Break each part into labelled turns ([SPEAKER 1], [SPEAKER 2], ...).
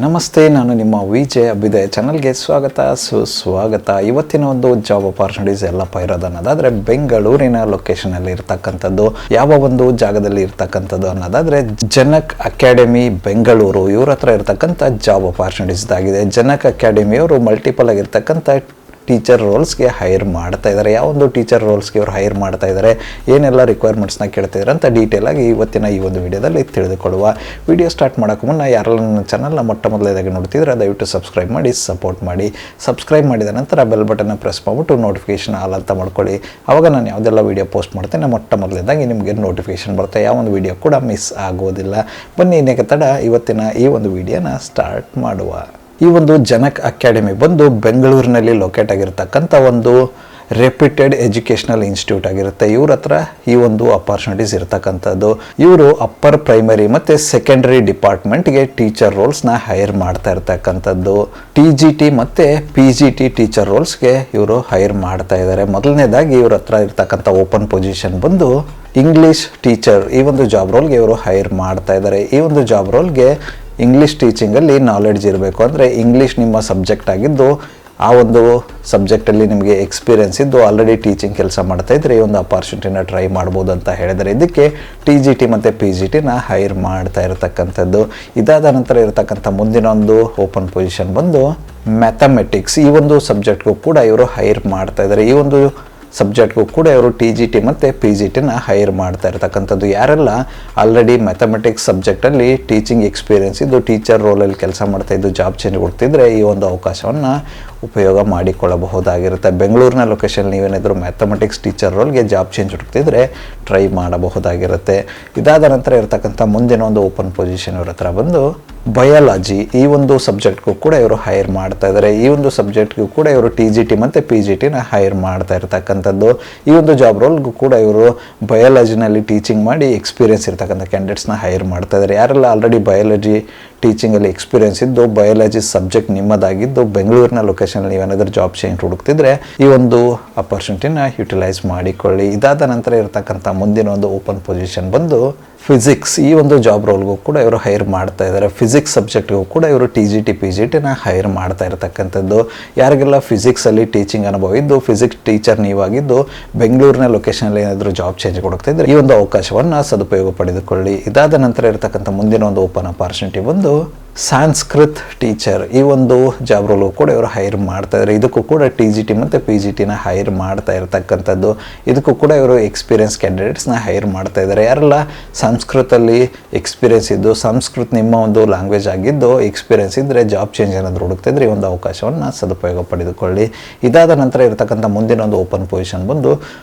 [SPEAKER 1] ನಮಸ್ತೆ, ನಾನು ನಿಮ್ಮ ವಿಜಯ್ ಅಭ್ಯುದಯ ಚಾನಲ್ಗೆ ಸುಸ್ವಾಗತ. ಇವತ್ತಿನ ಒಂದು ಜಾಬ್ ಅಪಾರ್ಚುನಿಟೀಸ್ ಎಲ್ಲಪ್ಪ ಇರೋದು ಅನ್ನೋದಾದರೆ ಬೆಂಗಳೂರಿನ ಲೊಕೇಶನಲ್ಲಿ ಇರ್ತಕ್ಕಂಥದ್ದು, ಯಾವ ಒಂದು ಜಾಗದಲ್ಲಿ ಇರ್ತಕ್ಕಂಥದ್ದು ಅನ್ನೋದಾದರೆ ಜನಕ್ ಅಕಾಡೆಮಿ ಬೆಂಗಳೂರು. ಇವ್ರ ಹತ್ರ ಇರ್ತಕ್ಕಂಥ ಜಾಬ್ ಅಪಾರ್ಚುನಿಟೀಸ್ ಆಗಿದೆ. ಜನಕ್ ಅಕಾಡೆಮಿಯವರು ಮಲ್ಟಿಪಲ್ ಆಗಿರ್ತಕ್ಕಂಥ ಟೀಚರ್ ರೋಲ್ಸ್ಗೆ ಹೈರ್ ಮಾಡ್ತಾ ಇದ್ದಾರೆ. ಯಾವೊಂದು ಟೀಚರ್ ರೋಲ್ಸ್ಗೆ ಇವರು ಹೈರ್ ಮಾಡ್ತಾ ಇದ್ದಾರೆ, ಏನೆಲ್ಲ ರಿಕ್ವೈರ್ಮೆಂಟ್ಸ್ನ ಕೇಳ್ತಿದ್ದಾರೆ ಅಂತ ಡೀಟೇಲಾಗಿ ಇವತ್ತಿನ ಈ ಒಂದು ವಿಡಿಯೋದಲ್ಲಿ ತಿಳಿದುಕೊಳ್ಳುವ. ವಿಡಿಯೋ ಸ್ಟಾರ್ಟ್ ಮಾಡೋಕ್ಕೂ ಮುನ್ನ ಯಾರೆಲ್ಲ ನನ್ನ ಚಾನಲ್ನ ಮೊಟ್ಟ ಮೊದಲೇದಾಗಿ ನೋಡ್ತಿದ್ರೆ ದಯವಿಟ್ಟು ಸಬ್ಸ್ಕ್ರೈಬ್ ಮಾಡಿ, ಸಪೋರ್ಟ್ ಮಾಡಿ. ಸಬ್ಸ್ಕ್ರೈಬ್ ಮಾಡಿದ ನಂತರ ಬೆಲ್ ಬಟನ್ನ ಪ್ರೆಸ್ ಮಾಡಿಬಿಟ್ಟು ನೋಟಿಫಿಕೇಷನ್ ಆಲ್ ಅಂತ ಮಾಡ್ಕೊಳ್ಳಿ. ಆವಾಗ ನಾನು ಯಾವುದೆಲ್ಲ ವೀಡಿಯೋ ಪೋಸ್ಟ್ ಮಾಡ್ತೇನೆ ಮೊಟ್ಟ ಮೊದಲೇದಾಗಿ ನಿಮಗೆ ನೋಟಿಫಿಕೇಷನ್ ಬರುತ್ತೆ, ಯಾವ ಒಂದು ವೀಡಿಯೋ ಕೂಡ ಮಿಸ್ ಆಗೋದಿಲ್ಲ. ಬನ್ನಿ ಇನ್ನೇಕೆ ತಡ, ಇವತ್ತಿನ ಈ ಒಂದು ವಿಡಿಯೋನ ಸ್ಟಾರ್ಟ್ ಮಾಡುವ. ಈ ಒಂದು ಜನಕ್ ಅಕಾಡೆಮಿ ಬಂದು ಬೆಂಗಳೂರಿನಲ್ಲಿ ಲೊಕೇಟ್ ಆಗಿರ್ತಕ್ಕಂಥ ಒಂದು ರೆಪ್ಯೂಟೆಡ್ ಎಜುಕೇಷನಲ್ ಇನ್ಸ್ಟಿಟ್ಯೂಟ್ ಆಗಿರುತ್ತೆ. ಇವ್ರ ಹತ್ರ ಈ ಒಂದು ಅಪಾರ್ಚುನಿಟೀಸ್ ಇರ್ತಕ್ಕಂಥದ್ದು. ಇವರು ಅಪ್ಪರ್ ಪ್ರೈಮರಿ ಮತ್ತು ಸೆಕೆಂಡರಿ ಡಿಪಾರ್ಟ್ಮೆಂಟ್ಗೆ ಟೀಚರ್ ರೋಲ್ಸ್ನ ಹೈರ್ ಮಾಡ್ತಾ ಇರ್ತಕ್ಕಂಥದ್ದು. TGT ಮತ್ತು PGT ಟೀಚರ್ ರೋಲ್ಸ್ಗೆ ಇವರು ಹೈರ್ ಮಾಡ್ತಾ ಇದ್ದಾರೆ. ಮೊದಲನೇದಾಗಿ ಇವ್ರ ಹತ್ರ ಇರ್ತಕ್ಕಂಥ ಓಪನ್ ಪೊಸಿಷನ್ ಬಂದು ಇಂಗ್ಲೀಷ್ ಟೀಚರ್. ಈ ಒಂದು ಜಾಬ್ ರೋಲ್ಗೆ ಇವರು ಹೈರ್ ಮಾಡ್ತಾ ಇದ್ದಾರೆ. ಈ ಒಂದು ಜಾಬ್ ರೋಲ್ಗೆ ಇಂಗ್ಲೀಷ್ ಟೀಚಿಂಗಲ್ಲಿ ನಾಲೆಡ್ಜ್ ಇರಬೇಕು. ಅಂದರೆ ಇಂಗ್ಲೀಷ್ ನಿಮ್ಮ ಸಬ್ಜೆಕ್ಟ್ ಆಗಿದ್ದು, ಆ ಒಂದು ಸಬ್ಜೆಕ್ಟಲ್ಲಿ ನಿಮಗೆ ಎಕ್ಸ್ಪೀರಿಯೆನ್ಸ್ ಇದ್ದು ಆಲ್ರೆಡಿ ಟೀಚಿಂಗ್ ಕೆಲಸ ಮಾಡ್ತಾ ಇದ್ರೆ ಈ ಒಂದು ಅಪಾರ್ಚುನಿಟಿನ ಟ್ರೈ ಮಾಡ್ಬೋದು ಅಂತ ಹೇಳಿದರೆ, ಇದಕ್ಕೆ TGT ಮತ್ತು PGTನ ಹೈರ್ ಮಾಡ್ತಾ ಇರತಕ್ಕಂಥದ್ದು. ಇದಾದ ನಂತರ ಇರತಕ್ಕಂಥ ಮುಂದಿನ ಒಂದು ಓಪನ್ ಪೊಸಿಷನ್ ಬಂದು ಮ್ಯಾಥಮೆಟಿಕ್ಸ್. ಈ ಒಂದು ಸಬ್ಜೆಕ್ಟ್ಗೂ ಕೂಡ ಇವರು ಹೈರ್ ಮಾಡ್ತಾ ಇದ್ದಾರೆ. ಈ ಒಂದು ಸಬ್ಜೆಕ್ಟ್ಗೂ ಕೂಡ ಇವರು TGT ಮತ್ತು PGTನ ಹೈರ್ ಮಾಡ್ತಾ ಇರ್ತಕ್ಕಂಥದ್ದು. ಯಾರೆಲ್ಲ ಆಲ್ರೆಡಿ ಮ್ಯಾಥಮೆಟಿಕ್ಸ್ ಸಬ್ಜೆಕ್ಟಲ್ಲಿ ಟೀಚಿಂಗ್ ಎಕ್ಸ್ಪೀರಿಯೆನ್ಸ್ ಇದ್ದು ಟೀಚರ್ ರೋಲಲ್ಲಿ ಕೆಲಸ ಮಾಡ್ತಾ ಇದ್ದು ಜಾಬ್ ಚೇಂಜ್ ಕೊಡ್ತಿದ್ರೆ ಈ ಒಂದು ಅವಕಾಶವನ್ನು ಉಪಯೋಗ ಮಾಡಿಕೊಳ್ಳಬಹುದಾಗಿರುತ್ತೆ. ಬೆಂಗಳೂರಿನ ಲೊಕೇಶನ್ ನೀವೇನಾದರೂ ಮ್ಯಾಥಮೆಟಿಕ್ಸ್ ಟೀಚರ್ ರೋಲ್ಗೆ ಜಾಬ್ ಚೇಂಜ್ ಹುಡುಕ್ತಿದ್ರೆ ಟ್ರೈ ಮಾಡಬಹುದಾಗಿರುತ್ತೆ. ಇದಾದ ನಂತರ ಇರತಕ್ಕಂಥ ಮುಂದಿನ ಒಂದು ಓಪನ್ ಪೊಸಿಷನ್ ಇವ್ರ ಹತ್ರ ಬಂದು ಬಯಾಲಜಿ. ಈ ಒಂದು ಸಬ್ಜೆಕ್ಟ್ಗೂ ಕೂಡ ಇವರು ಹೈರ್ ಮಾಡ್ತಾ ಇದ್ದಾರೆ. ಈ ಒಂದು ಸಬ್ಜೆಕ್ಟ್ಗೂ ಕೂಡ ಇವರು TGT ಮತ್ತು PGTನ ಹೈರ್ ಮಾಡ್ತಾ ಇರ್ತಕ್ಕಂಥದ್ದು. ಈ ಒಂದು ಜಾಬ್ ರೋಲ್ಗೂ ಕೂಡ ಇವರು ಬಯಾಲಜಿನಲ್ಲಿ ಟೀಚಿಂಗ್ ಮಾಡಿ ಎಕ್ಸ್ಪೀರಿಯೆನ್ಸ್ ಇರ್ತಕ್ಕಂಥ ಕ್ಯಾಂಡಿಡೇಟ್ಸ್ನ ಹೈರ್ ಮಾಡ್ತಾ ಇದ್ದಾರೆ. ಯಾರೆಲ್ಲ ಆಲ್ರೆಡಿ ಬಯಾಲಜಿ ಟೀಚಿಂಗಲ್ಲಿ ಎಕ್ಸ್ಪೀರಿಯೆನ್ಸ್ ಇದ್ದು ಬಯಾಲಜಿ ಸಬ್ಜೆಕ್ಟ್ ನಿಮ್ಮದಾಗಿದ್ದು ಬೆಂಗಳೂರಿನ ಲೊಕೇಶನಲ್ಲಿ ನೀವೇನಾದರೂ ಜಾಬ್ ಚೇಂಜ್ ಹುಡುಕ್ತಿದ್ರೆ ಈ ಒಂದು ಅಪಾರ್ಚುನಿಟಿನ ಯುಟಿಲೈಸ್ ಮಾಡಿಕೊಳ್ಳಿ. ಇದಾದ ನಂತರ ಇರತಕ್ಕಂಥ ಮುಂದಿನ ಒಂದು ಓಪನ್ ಪೊಸಿಷನ್ ಬಂದು ಫಿಸಿಕ್ಸ್. ಈ ಒಂದು ಜಾಬ್ ರೋಲ್ಗೂ ಕೂಡ ಇವರು ಹೈರ್ ಮಾಡ್ತಾ ಇದ್ದಾರೆ. ಫಿಸಿಕ್ಸ್ ಸಬ್ಜೆಕ್ಟ್ಗೂ ಕೂಡ ಇವರು TGT PGTನ ಹೈರ್ ಮಾಡ್ತಾ ಇರತಕ್ಕಂಥದ್ದು. ಯಾರಿಗೆಲ್ಲ ಫಿಸಿಕ್ಸಲ್ಲಿ ಟೀಚಿಂಗ್ ಅನುಭವ ಇದ್ದು ಫಿಸಿಕ್ಸ್ ಟೀಚರ್ ನೀವಾಗಿದ್ದು ಬೆಂಗಳೂರಿನ ಲೊಕೇಶನಲ್ಲಿ ಏನಾದರೂ ಜಾಬ್ ಚೇಂಜ್ ಕೊಡುತ್ತಿದ್ರೆ ಈ ಒಂದು ಅವಕಾಶವನ್ನು ಸದುಪಯೋಗ ಪಡೆದುಕೊಳ್ಳಿ. ಇದಾದ ನಂತರ ಇರತಕ್ಕಂಥ ಮುಂದಿನ ಒಂದು ಓಪನ್ ಅಪಾರ್ಚುನಿಟಿ ಬಂದು ಸಂಸ್ಕೃತ್ ಟೀಚರ್. ಈ ಒಂದು ಜಾಬ್ ರೋಲು ಕೂಡ ಇವರು ಹೈರ್ ಮಾಡ್ತಾ ಇದ್ದಾರೆ. ಇದಕ್ಕೂ ಕೂಡ TGT ಮತ್ತು PGTನ ಹೈರ್ ಮಾಡ್ತಾ ಇರತಕ್ಕಂಥದ್ದು. ಇದಕ್ಕೂ ಕೂಡ ಇವರು ಎಕ್ಸ್ಪೀರಿಯನ್ಸ್ ಕ್ಯಾಂಡಿಡೇಟ್ಸ್ನ ಹೈರ್ ಮಾಡ್ತಾ ಇದ್ದಾರೆ. ಯಾರೆಲ್ಲ ಸಂಸ್ಕೃತಲ್ಲಿ ಎಕ್ಸ್ಪೀರಿಯೆನ್ಸ್ ಇದ್ದು ಸಂಸ್ಕೃತ್ ನಿಮ್ಮ ಒಂದು ಲ್ಯಾಂಗ್ವೇಜ್ ಆಗಿದ್ದು ಎಕ್ಸ್ಪೀರಿಯೆನ್ಸ್ ಇದ್ದರೆ ಜಾಬ್ ಚೇಂಜ್ ಏನಾದರೂ ಹುಡುಕ್ತಿದ್ರೆ ಈ ಒಂದು ಅವಕಾಶವನ್ನು ಸದುಪಯೋಗ ಪಡೆದುಕೊಳ್ಳಿ. ಇದಾದ ನಂತರ ಇರತಕ್ಕಂಥ ಮುಂದಿನ ಒಂದು ಓಪನ್ ಪೊಸಿಷನ್ ಬಂದು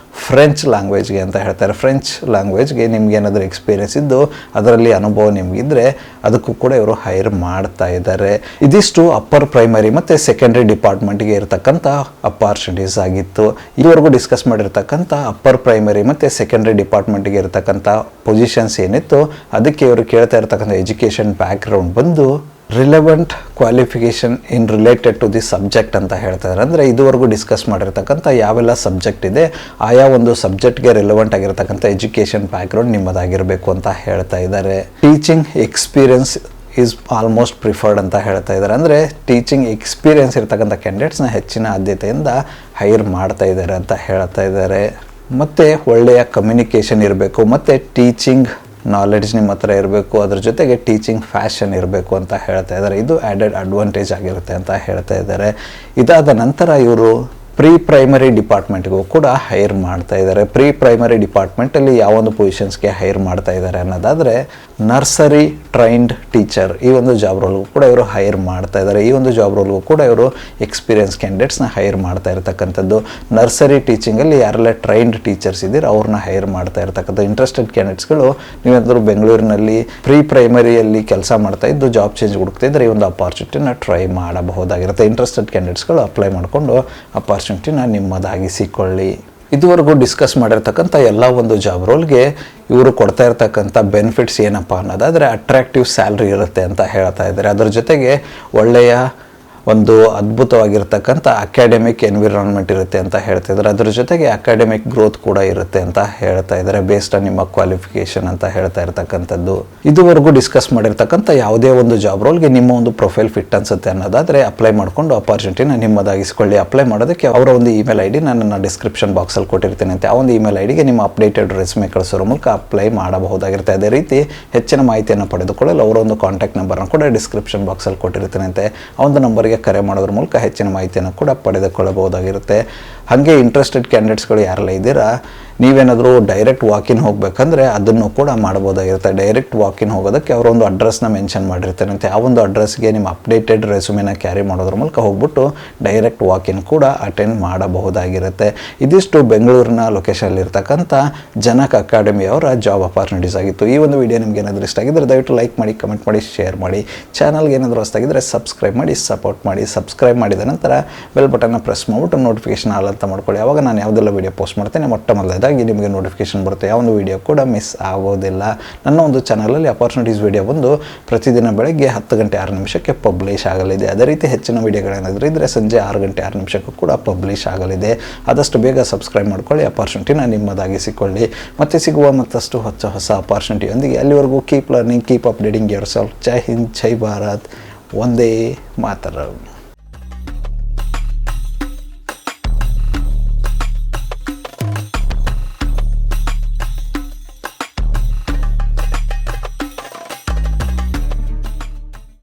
[SPEAKER 1] ಫ್ರೆಂಚ್ ಲ್ಯಾಂಗ್ವೇಜ್ಗೆ ಅಂತ ಹೇಳ್ತಾರೆ. ಫ್ರೆಂಚ್ ಲ್ಯಾಂಗ್ವೇಜ್ಗೆ ನಿಮ್ಗೆ ಏನಾದರೂ ಎಕ್ಸ್ಪೀರಿಯೆನ್ಸ್ ಇದ್ದು ಅದರಲ್ಲಿ ಅನುಭವ ನಿಮಗಿದ್ರೆ ಅದಕ್ಕೂ ಕೂಡ ಇವರು ಹೈರ್ ಮಾಡ್ತಾ ಇದ್ದಾರೆ. ಇದಿಷ್ಟು ಅಪ್ಪರ್ ಪ್ರೈಮರಿ ಮತ್ತು ಸೆಕೆಂಡರಿ ಡಿಪಾರ್ಟ್ಮೆಂಟ್ಗೆ ಇರತಕ್ಕಂಥ ಅಪಾರ್ಚುನಿಟೀಸ್ ಆಗಿತ್ತು. ಇದುವರೆಗೂ ಡಿಸ್ಕಸ್ ಮಾಡಿರ್ತಕ್ಕಂಥ ಅಪ್ಪರ್ ಪ್ರೈಮರಿ ಮತ್ತು ಸೆಕೆಂಡರಿ ಡಿಪಾರ್ಟ್ಮೆಂಟ್ಗೆ ಇರತಕ್ಕಂಥ ಪೊಸಿಷನ್ಸ್ ಏನಿತ್ತು ಅದಕ್ಕೆ ಇವರು ಕೇಳ್ತಾ ಇರತಕ್ಕಂಥ ಎಜುಕೇಷನ್ ಬ್ಯಾಕ್ಗ್ರೌಂಡ್ ಬಂದು relevant qualification in related to the subject ಅಂತ ಹೇಳ್ತಾ ಇದ್ದಾರೆ. ಅಂದರೆ ಇದುವರೆಗೂ ಡಿಸ್ಕಸ್ ಮಾಡಿರ್ತಕ್ಕಂಥ ಯಾವೆಲ್ಲ ಸಬ್ಜೆಕ್ಟ್ ಇದೆ ಆಯಾ ಒಂದು ಸಬ್ಜೆಕ್ಟ್ಗೆ ರಿಲೆವೆಂಟ್ ಆಗಿರ್ತಕ್ಕಂಥ ಎಜುಕೇಷನ್ ಬ್ಯಾಕ್ಗ್ರೌಂಡ್ ನಿಮ್ಮದಾಗಿರಬೇಕು ಅಂತ ಹೇಳ್ತಾ ಇದ್ದಾರೆ. Teaching experience is almost preferred ಅಂತ ಹೇಳ್ತಾ ಇದ್ದಾರೆ. ಅಂದರೆ ಟೀಚಿಂಗ್ ಎಕ್ಸ್ಪೀರಿಯೆನ್ಸ್ ಇರ್ತಕ್ಕಂಥ ಕ್ಯಾಂಡಿಡೇಟ್ಸ್ನ ಹೆಚ್ಚಿನ ಆದ್ಯತೆಯಿಂದ ಹೈರ್ ಮಾಡ್ತಾ ಇದ್ದಾರೆ ಅಂತ ಹೇಳ್ತಾ ಇದ್ದಾರೆ. ಮತ್ತು ಒಳ್ಳೆಯ ಕಮ್ಯುನಿಕೇಷನ್ ಇರಬೇಕು ಮತ್ತು ಟೀಚಿಂಗ್ ನಾಲೆಡ್ಜ್ ನಿಮ್ಮ ಹತ್ರ ಇರಬೇಕು, ಅದ್ರ ಜೊತೆಗೆ ಟೀಚಿಂಗ್ ಫ್ಯಾಷನ್ ಇರಬೇಕು ಅಂತ ಹೇಳ್ತಾ ಇದ್ದಾರೆ. ಇದು ಆ್ಯಡೆಡ್ ಅಡ್ವಾಂಟೇಜ್ ಆಗಿರುತ್ತೆ ಅಂತ ಹೇಳ್ತಾ ಇದ್ದಾರೆ. ಇದಾದ ನಂತರ ಇವರು ಪ್ರೀ ಪ್ರೈಮರಿ ಡಿಪಾರ್ಟ್ಮೆಂಟ್ಗೂ ಕೂಡ ಹೈರ್ ಮಾಡ್ತಾ ಇದ್ದಾರೆ. ಪ್ರೀ ಪ್ರೈಮರಿ ಡಿಪಾರ್ಟ್ಮೆಂಟಲ್ಲಿ ಯಾವೊಂದು ಪೊಸಿಷನ್ಸ್ಗೆ ಹೈರ್ ಮಾಡ್ತಾ ಇದ್ದಾರೆ ಅನ್ನೋದಾದರೆ ನರ್ಸರಿ ಟ್ರೈನ್ಡ್ ಟೀಚರ್. ಈ ಒಂದು ಜಾಬ್ ರೋಲ್ಗೂ ಕೂಡ ಇವರು ಹೈರ್ ಮಾಡ್ತಾ ಇದ್ದಾರೆ. ಈ ಒಂದು ಜಾಬ್ ರೋಲ್ಗೂ ಕೂಡ ಇವರು ಎಕ್ಸ್ಪೀರಿಯನ್ಸ್ ಕ್ಯಾಂಡಿಡೇಟ್ಸ್ನ ಹೈರ್ ಮಾಡ್ತಾ ಇರತಕ್ಕಂಥದ್ದು. ನರ್ಸರಿ ಟೀಚಿಂಗಲ್ಲಿ ಯಾರೆಲ್ಲ ಟ್ರೈನ್ಡ್ ಟೀಚರ್ಸ್ ಇದ್ದೀರ ಅವ್ರನ್ನ ಹೈರ್ ಮಾಡ್ತಾ ಇರತಕ್ಕಂಥ ಇಂಟ್ರೆಸ್ಟೆಡ್ ಕ್ಯಾಂಡಿಡೇಟ್ಸ್ಗಳು ನೀವೇನಾದರೂ ಬೆಂಗಳೂರಿನಲ್ಲಿ ಪ್ರೀ ಪ್ರೈಮರಿಯಲ್ಲಿ ಕೆಲಸ ಮಾಡ್ತಾ ಇದ್ದು ಜಾಬ್ ಚೇಂಜ್ ಹುಡುಕ್ತಿದ್ರೆ ಈ ಒಂದು ಅಪಾರ್ಚುನಿಟಿನ ಟ್ರೈ ಮಾಡಬಹುದಾಗಿರುತ್ತೆ. ಇಂಟ್ರೆಸ್ಟೆಡ್ ಕ್ಯಾಂಡಿಡೇಟ್ಸ್ಗಳು ಅಪ್ಲೈ ಮಾಡಿಕೊಂಡು ಅಪಾರ್ಚುನಿಟಿನ ನಿಮ್ಮದಾಗಿಸಿಕೊಳ್ಳಿ. ಇದುವರೆಗೂ ಡಿಸ್ಕಸ್ ಮಾಡಿರ್ತಕ್ಕಂಥ ಎಲ್ಲ ಒಂದು ಜಾಬ್ ರೋಲ್ಗೆ ಇವರು ಕೊಡ್ತಾ ಇರ್ತಕ್ಕಂಥ ಬೆನಿಫಿಟ್ಸ್ ಏನಪ್ಪ ಅನ್ನೋದಾದರೆ ಅಟ್ರಾಕ್ಟಿವ್ ಸ್ಯಾಲ್ರಿ ಇರುತ್ತೆ ಅಂತ ಹೇಳ್ತಾ ಇದ್ದಾರೆ. ಅದರ ಜೊತೆಗೆ ಒಳ್ಳೆಯ ಒಂದು ಅದ್ಭುತವಾಗಿರ್ತಕ್ಕಂಥ ಅಕಾಡೆಮಿಕ್ ಎನ್ವಿರಾನ್ಮೆಂಟ್ ಇರುತ್ತೆ ಅಂತ ಹೇಳ್ತಿದ್ದಾರೆ. ಅದ್ರ ಜೊತೆಗೆ ಅಕಾಡೆಮಿಕ್ ಗ್ರೋತ್ ಕೂಡ ಇರುತ್ತೆ ಅಂತ ಹೇಳ್ತಾ ಇದ್ದಾರೆ, ಬೇಸ್ಡ್ ಆನ್ ನಿಮ್ಮ ಕ್ವಾಲಿಫಿಕೇಶನ್ ಅಂತ ಹೇಳ್ತಾ ಇರ್ತಕ್ಕಂಥದ್ದು. ಇದುವರೆಗೂ ಡಿಸ್ಕಸ್ ಮಾಡಿರ್ತಕ್ಕಂಥ ಯಾವುದೇ ಒಂದು ಜಾಬ್ ರೋಲ್ಗೆ ನಿಮ್ಮ ಒಂದು ಪ್ರೊಫೈಲ್ ಫಿಟ್ ಅನ್ಸುತ್ತೆ ಅನ್ನೋದಾದರೆ ಅಪ್ಲೈ ಮಾಡಿಕೊಂಡು ಅಪಾರ್ಚುನಿಟಿನ ನಿಮ್ಮದಾಗಿಸ್ಕೊಳ್ಳಿ. ಅಪ್ಲೈ ಮಾಡೋದಕ್ಕೆ ಅವರ ಒಂದು ಇಮೇಲ್ ಐ ಡಿ ನಾನು ಡಿಸ್ಕ್ರಿಪ್ಷನ್ ಬಾಕ್ಸಲ್ಲಿ ಕೊಟ್ಟಿರ್ತೀನಿ ಅಂತ ಆ ಒಂದು ಇಮೇಲ್ ಐ ಡಿಗೆ ನಿಮ್ಮ ಅಪ್ಡೇಟೆಡ್ ರೆಸ್ಯೂಮೆ ಕಳಿಸೋರ ಮೂಲಕ ಅಪ್ಲೈ ಮಾಡಬಹುದಾಗಿರುತ್ತೆ. ಅದೇ ರೀತಿ ಹೆಚ್ಚಿನ ಮಾಹಿತಿಯನ್ನು ಪಡೆದುಕೊಳ್ಳಲು ಅವರ ಒಂದು ಕಾಂಟ್ಯಾಕ್ಟ್ ನಂಬರ್ನ ಕೂಡ ಡಿಸ್ಕ್ರಿಪ್ಷನ್ ಬಾಕ್ಸಲ್ಲಿ ಕೊಟ್ಟಿರ್ತೀನಿ ಅಂತೆ ಆ ಒಂದು ನಂಬರ್ಗೆ ಕರೆ ಮಾಡೋದ್ರ ಮೂಲಕ ಹೆಚ್ಚಿನ ಮಾಹಿತಿಯನ್ನು ಕೂಡ ಪಡೆದುಕೊಳ್ಳಬಹುದಾಗಿರುತ್ತೆ. ಹಾಗೆ ಇಂಟ್ರೆಸ್ಟೆಡ್ ಕ್ಯಾಂಡಿಡೇಟ್ಸ್ಗಳು ಯಾರೆಲ್ಲ ಇದ್ದೀರಾ, ನೀವೇನಾದರೂ ಡೈರೆಕ್ಟ್ ವಾಕಿನ್ ಹೋಗಬೇಕಂದ್ರೆ ಅದನ್ನು ಕೂಡ ಮಾಡ್ಬೋದಾಗಿರುತ್ತೆ. ಡೈರೆಕ್ಟ್ ವಾಕಿನ್ ಹೋಗೋದಕ್ಕೆ ಅವರೊಂದು ಅಡ್ರೆಸ್ನ ಮೆನ್ಷನ್ ಮಾಡಿರ್ತಾರಂತೆ. ಆ ಒಂದು ಅಡ್ರೆಸ್ಗೆ ನಿಮ್ಮ ಅಪ್ಡೇಟೆಡ್ ರೆಸ್ಯೂಮೆನ ಕ್ಯಾರಿ ಮಾಡೋದ್ರ ಮೂಲಕ ಹೋಗ್ಬಿಟ್ಟು ಡೈರೆಕ್ಟ್ ವಾಕಿನ್ ಕೂಡ ಅಟೆಂಡ್ ಮಾಡಬಹುದಾಗಿರುತ್ತೆ. ಇದಿಷ್ಟು ಬೆಂಗಳೂರಿನ ಲೊಕೇಶನಲ್ಲಿರ್ತಕ್ಕಂಥ ಜನಕ್ ಅಕಾಡೆಮಿ ಅವರ ಜಾಬ್ ಅಪಾರ್ಚುನಿಟೀಸ್ ಆಗಿತ್ತು. ಈ ಒಂದು ವಿಡಿಯೋ ನಿಮ್ಗೆ ಏನಾದರೂ ಇಷ್ಟ ಆಗಿದ್ದರೆ ದಯವಿಟ್ಟು ಲೈಕ್ ಮಾಡಿ, ಕಮೆಂಟ್ ಮಾಡಿ, ಶೇರ್ ಮಾಡಿ. ಚಾನಲ್ಗೆ ಏನಾದರೂ ಹೊಸದಾಗಿದ್ದರೆ ಸಬ್ಸ್ಕ್ರೈಬ್ ಮಾಡಿ, ಸಪೋರ್ಟ್ ಮಾಡಿ. ಸಬ್ಸ್ಕ್ರೈಬ್ ಮಾಡಿದ ನಂತರ ಬೆಲ್ ಬಟನ್ನ ಪ್ರೆಸ್ ಮಾಡಿಬಿಟ್ಟು ನೋಟಿಫಿಕೇಶನ್ ಆಲ್ ಅಂತ ಮಾಡ್ಕೊಳ್ಳಿ. ಆವಾಗ ನಾನು ಯಾವುದೆಲ್ಲ ವೀಡಿಯೋ ಪೋಸ್ಟ್ ಮಾಡ್ತೇನೆ ಮೊಟ್ಟ ಮೊದಲನೇದಾಗಿ ನಿಮಗೆ ನೋಟಿಫಿಕೇಶನ್ ಬರುತ್ತೆ. ಯಾವ ಒಂದು ವೀಡಿಯೋ ಕೂಡ ಮಿಸ್ ಆಗೋದಿಲ್ಲ. ನನ್ನ ಒಂದು ಚಾನಲಲ್ಲಿ ಅಪಾರ್ಚುನಿಟೀಸ್ ವೀಡಿಯೋ ಬಂದು ಪ್ರತಿದಿನ ಬೆಳಗ್ಗೆ 10 ಗಂಟೆ 6 ನಿಮಿಷಕ್ಕೆ ಪಬ್ಲಿಷ್ ಆಗಲಿದೆ. ಅದೇ ರೀತಿ ಹೆಚ್ಚಿನ ವೀಡಿಯೋಗಳೇನಾದರೂ ಇದ್ದರೆ ಸಂಜೆ 6 ಗಂಟೆ 6 ನಿಮಿಷಕ್ಕೂ ಕೂಡ ಪಬ್ಲಿಷ್ ಆಗಲಿದೆ. ಆದಷ್ಟು ಬೇಗ ಸಬ್ಸ್ಕ್ರೈಬ್ ಮಾಡ್ಕೊಳ್ಳಿ, ಅಪಾರ್ಚುನಿಟಿನ ನಿಮ್ಮದಾಗಿಸಿಕೊಳ್ಳಿ. ಮತ್ತೆ ಸಿಗುವ ಮತ್ತಷ್ಟು ಹೊಸ ಅಪಾರ್ಚುನಿಟಿಯೊಂದಿಗೆ. ಅಲ್ಲಿವರೆಗೂ keep learning, keep updating yourself. ಜೈ ಹಿಂದ್, ಜೈ ಭಾರತ್, ವಂದೇ ಮಾತರಂ.